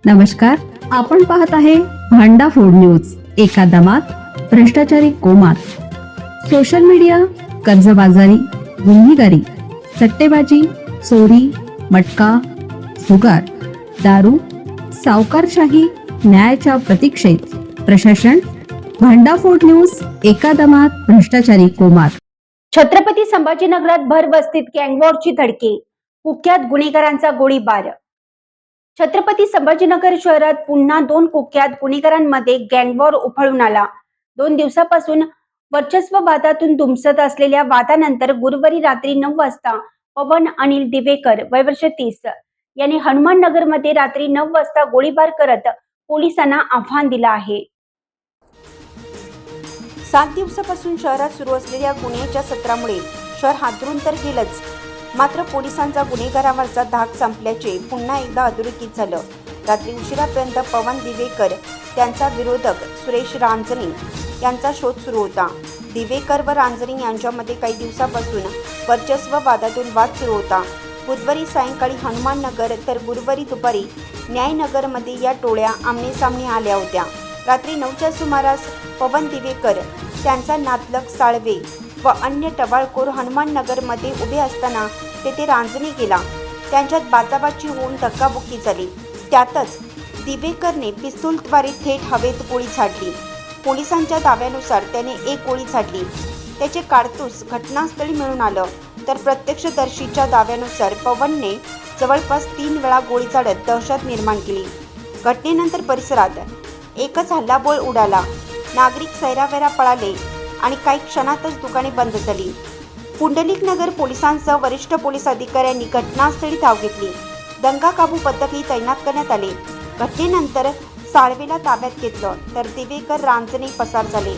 नमस्कार, आपण पाहत आहे भांडा फोड न्यूज. एका दमात भ्रष्टाचारी कोमात. सोशल मीडिया, कर्जबाजारी, गुन्हेगारी, सट्टेबाजी, चोरी, मटका, जुगार, दारू, सावकारशाही, न्यायाच्या प्रतीक्षेत प्रशासन. भांडाफोड न्यूज. एका दमात भ्रष्टाचारी कोमात. छत्रपती संभाजीनगरात भर वस्तीत गँगवॉरची धडकी, कुख्यात गुन्हेगारांचा गोळीबार. छत्रपती संभाजीनगर शहरात पुन्हा 2 कुख्यात गुन्हेगारांमध्ये गँगवॉर उफाळून आला. 2 दिवसापासून वर्चस्व वादातून धुमसत असलेल्या वादानंतर गुरुवारी रात्री 9 वाजता पवन अनिल दिवेकर वय वर्ष 30 यांनी हनुमान नगरमध्ये रात्री 9 वाजता गोळीबार करत पोलिसांना आव्हान दिलं आहे. 7 दिवसापासून शहरात सुरू असलेल्या गुन्ह्याच्या सत्रामुळे शहर हादरून तर गेलंच, मात्र पोलिसांचा गुन्हेगारांवरचा धाक संपल्याचे पुन्हा एकदा अधोरेखित झालं. रात्री उशिरापर्यंत पवन दिवेकर, त्यांचा विरोधक सुरेश रांजणे यांचा शोध सुरू होता. दिवेकर व रांजणे यांच्यामध्ये काही दिवसापासून वर्चस्व वादातून वाद सुरू होता. बुधवारी सायंकाळी हनुमान नगर तर गुरुवारी दुपारी न्यायनगरमध्ये या टोळ्या आमनेसामने आल्या होत्या. रात्री 9च्या सुमारास पवन दिवेकर, त्यांचा नातलग साळवे व अन्य टवाळखोर हनुमान नगरमध्ये उभे असताना तेथे रांजणे गेला. त्यांच्यात बाचाबाची होऊन धक्काबुक्की झाली. त्यातच दिवेकरने पिस्तूलद्वारे थेट हवेत गोळी झाडली. पोलिसांच्या दाव्यानुसार त्याने एक गोळी झाडली. त्याचे काडतूस घटनास्थळी मिळून आलं, तर प्रत्यक्षदर्शीच्या दाव्यानुसार पवनने जवळपास 3 वेळा गोळी झाडत दहशत निर्माण केली. घटनेनंतर परिसरात एकच हल्लाबोल उडाला. नागरिक सैरावैरा पळाले आणि काही क्षणातच दुकाने बंद झाली. पुंडलिक नगर पोलिसांसह वरिष्ठ पोलीस अधिकाऱ्यांनी घटनास्थळी धाव घेतली. दंगा काबू पथकही तैनात करण्यात आले. घटनेनंतर साळवेला ताब्यात घेतलं, तर दिवेकर रांजणे पसार झाले.